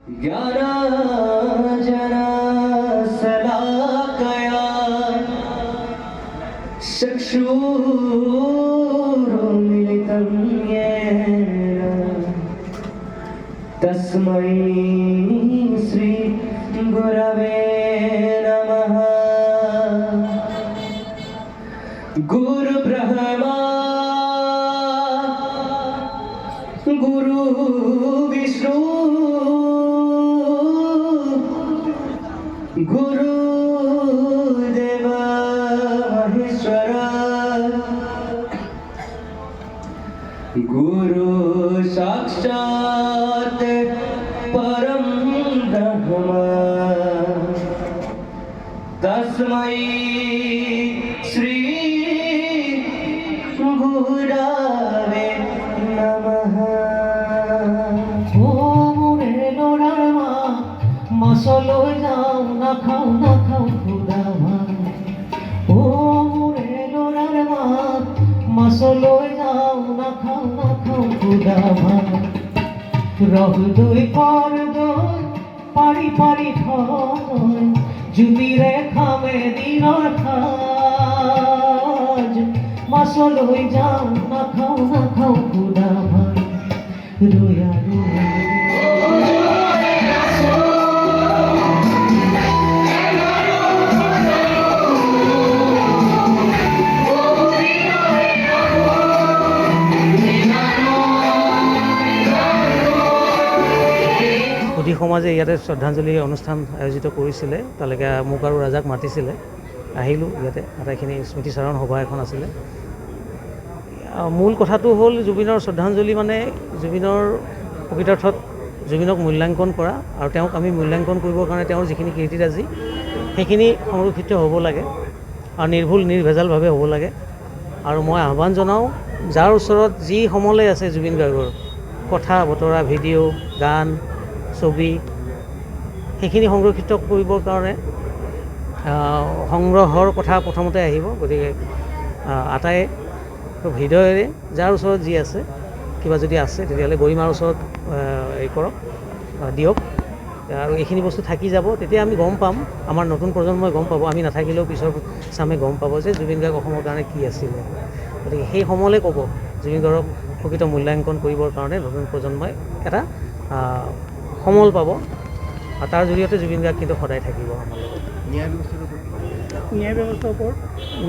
ज्ञानाञ्जनशलाकया चक्षुरुन्मिलितं येन तस्मै श्री गुरवे नमः। गुरुब्रह्मा गुरुविष्णु गुरुदेव महेश्वर गुरु साक्षात् परं ब्रह्म तस्मै श्री गुरवे नमः। মাছলৈ যাওঁ নাখাওঁ খুদা ভাত অ মোৰে ল'ৰাৰ মাত মাছলৈ যাওঁ নাখাওঁ খুদা ভাত ৰহ দৈ কৰ দৈ পাৰি থৈ জুতিৰে খামে দিনৰ সাজ মাছলৈ যাওঁ নাখাওঁ খুদা ভাত ৰয়া সুধী সমাজে ইয়াতে শ্ৰদ্ধাঞ্জলি অনুষ্ঠান আয়োজিত কৰিছিলে। তালৈকে মোক আৰু ৰাজাক মাতিছিলে, আহিলোঁ। ইয়াতে আটাইখিনি স্মৃতিচাৰণ সভা এখন আছিলে। মূল কথাটো হ'ল জুবিনৰ শ্ৰদ্ধাঞ্জলি মানে জুবিনৰ প্ৰকৃতাৰ্থত জুবিনক মূল্যাংকন কৰা আৰু তেওঁক আমি মূল্যাংকন কৰিবৰ কাৰণে তেওঁৰ যিখিনি কীৰ্তিৰাজি সেইখিনি সংৰক্ষিত হ'ব লাগে আৰু নিৰ্ভুল নিৰ্ভেজালভাৱে হ'ব লাগে। আৰু মই আহ্বান জনাওঁ, যাৰ ওচৰত যি সমলে আছে জুবিন গাৰ্গৰ কথা বতৰা ভিডিঅ' গান ছবি সেইখিনি সংৰক্ষিত কৰিবৰ কাৰণে সংগ্ৰহৰ কথা প্ৰথমতে আহিব। গতিকে আটাই হৃদয়েৰে যাৰ ওচৰত যি আছে কিবা যদি আছে তেতিয়াহ'লে গৰিমাৰ ওচৰত এই কৰক, দিয়ক। আৰু এইখিনি বস্তু থাকি যাব, তেতিয়া আমি গম পাম, আমাৰ নতুন প্ৰজন্মই গম পাব, আমি নাথাকিলেও পিছৰ চামে গম পাব যে জুবিন গাৰ্গ অসমৰ কাৰণে কি আছিলে। গতিকে সেই সমলে ক'ব জুবিন গাৰ্গক প্ৰকৃত মূল্যাংকন কৰিবৰ কাৰণে নতুন প্ৰজন্মই এটা সমল পাব আৰু তাৰ জৰিয়তে জুবিন গাৰ্গ কিন্তু সদায় থাকিব আমাৰ লগত।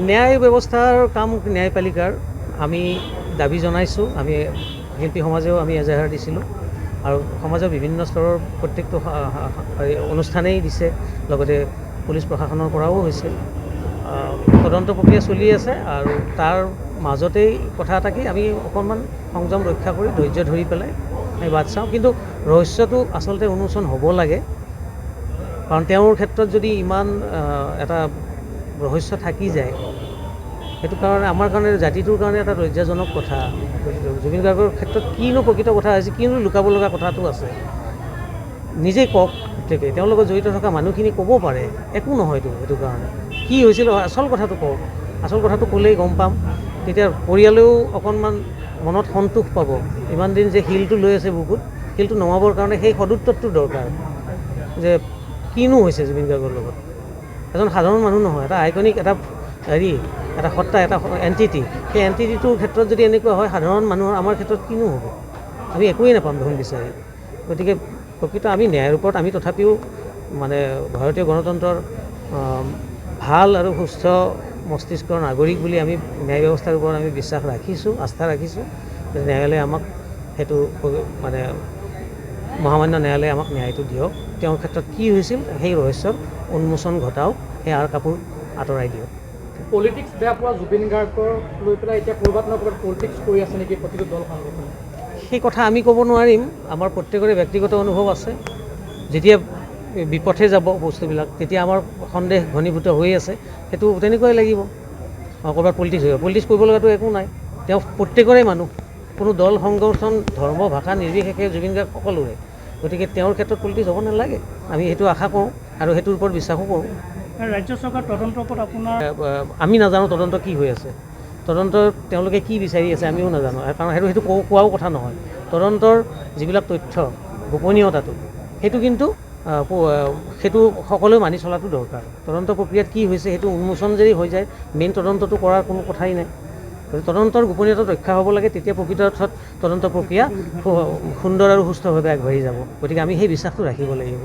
ন্যায় ব্যৱস্থাৰ কাম ন্যায়পালিকাৰ আমি দাবী জনাইছোঁ। আমি শিল্পী সমাজেও আমি এজাহাৰ দিছিলোঁ আৰু সমাজৰ বিভিন্ন স্তৰৰ প্ৰত্যেকটো অনুষ্ঠানেই দিছে, লগতে পুলিচ প্ৰশাসনৰ পৰাও হৈছে। তদন্ত প্ৰক্ৰিয়া চলি আছে আৰু তাৰ মাজতেই কথা এটা কি আমি অকণমান সংযম ৰক্ষা কৰি ধৈৰ্য ধৰি পেলাই আমি বাট চাওঁ। কিন্তু ৰহস্যটো আচলতে উন্মোচন হ'ব লাগে, কাৰণ তেওঁৰ ক্ষেত্ৰত যদি ইমান এটা ৰহস্য থাকি যায়, সেইটো কাৰণে আমাৰ কাৰণে জাতিটোৰ কাৰণে এটা লজ্জাজনক কথা। জুবিন গাৰ্গৰ ক্ষেত্ৰত কিনো প্ৰকৃত কথা হৈছে, কিনো লুকাব লগা কথাটো আছে, নিজেই কওক। প্ৰত্যেকেই তেওঁৰ লগত জড়িত থকা মানুহখিনি ক'ব পাৰে, একো নহয়তো। সেইটো কাৰণে কি হৈছিল আচল কথাটো কওক, আচল কথাটো ক'লেই গম পাম। তেতিয়া পৰিয়ালেও অকণমান মনত সন্তোষ পাব। ইমান দিন যে শিলটো লৈ আছে বুকুত, শিলটো নমাবৰ কাৰণে সেই সদুত্তৰটো দৰকাৰ যে কিনো হৈছে জুবিন গাৰ্গৰ লগত। এজন সাধাৰণ মানুহ নহয়, এটা আইকনিক এটা এটা সত্তা, এটা এণ্টিটি। সেই এণ্টিটিটোৰ ক্ষেত্ৰত যদি এনেকুৱা হয়, সাধাৰণ মানুহৰ আমাৰ ক্ষেত্ৰত কিনো হ'ব? আমি একোৱেই নাপাম দেখোন বিচাৰি। গতিকে প্ৰকৃত আমি ন্যায়ৰ ওপৰত আমি তথাপিও মানে ভাৰতীয় গণতন্ত্ৰৰ ভাল আৰু সুস্থ মস্তিষ্কৰ নাগৰিক বুলি আমি ন্যায় ব্যৱস্থাৰ ওপৰত আমি বিশ্বাস ৰাখিছোঁ, আস্থা ৰাখিছোঁ। ন্যায়ালয়ে আমাক সেইটো মানে মহামান্য ন্যায়ালয়ে আমাক ন্যায়টো দিয়ক। তেওঁৰ ক্ষেত্ৰত কি হৈছিল সেই ৰহস্যৰ উন্মোচন ঘটাওক, সেই আঁৰ কাপোৰ আঁতৰাই দিয়ক। পলিটিক্স বেয়া পোৱা জুবিন গাৰ্গক লৈ পেলাই এতিয়া ক'ৰবাত নহয় ক'ৰবাত পলিটিক্স কৰি আছে নেকি প্ৰতিটো দল সংগঠনে? সেই কথা আমি ক'ব নোৱাৰিম। আমাৰ প্ৰত্যেকৰে ব্যক্তিগত অনুভৱ আছে। যেতিয়া বিপথে যাব বস্তুবিলাক, তেতিয়া আমাৰ সন্দেহ ঘনীভূত হৈ আছে। সেইটো তেনেকুৱাই লাগিব। ক'ৰবাত পলিটিক্স হৈ পলিটিক্স কৰিব লগাটো একো নাই। তেওঁ প্ৰত্যেকৰে মানুহ, কোনো দল সংগঠন ধৰ্ম ভাষা নিৰ্বিশেষে জুবিন গাৰ্গ সকলোৰে। গতিকে তেওঁৰ ক্ষেত্ৰত পলিটিক্স হ'ব নালাগে, আমি সেইটো আশা কৰোঁ আৰু সেইটোৰ ওপৰত বিশ্বাসো কৰোঁ। ৰাজ্য চৰকাৰ তদন্তৰ ওপৰত আপোনাৰ আমি নাজানো তদন্ত কি হৈ আছে, তদন্ত তেওঁলোকে কি বিচাৰি আছে আমিও নাজানো, কাৰণ সেইটো কোৱাও কথা নহয়। তদন্তৰ যিবিলাক তথ্য গোপনীয়তাটো সেইটো কিন্তু সেইটো সকলোৱে মানি চলাটো দৰকাৰ। তদন্ত প্ৰক্ৰিয়াত কি হৈছে সেইটো উন্মোচন যদি হৈ যায় মেইন তদন্তটো কৰাৰ কোনো কথাই নাই। তদন্তৰ গোপনীয়তা ৰক্ষা হ'ব লাগে, তেতিয়া প্ৰকৃত অৰ্থত তদন্ত প্ৰক্ৰিয়া সুন্দৰ আৰু সুস্থভাৱে আগবাঢ়ি যাব। গতিকে আমি সেই বিশ্বাসটো ৰাখিব লাগিব।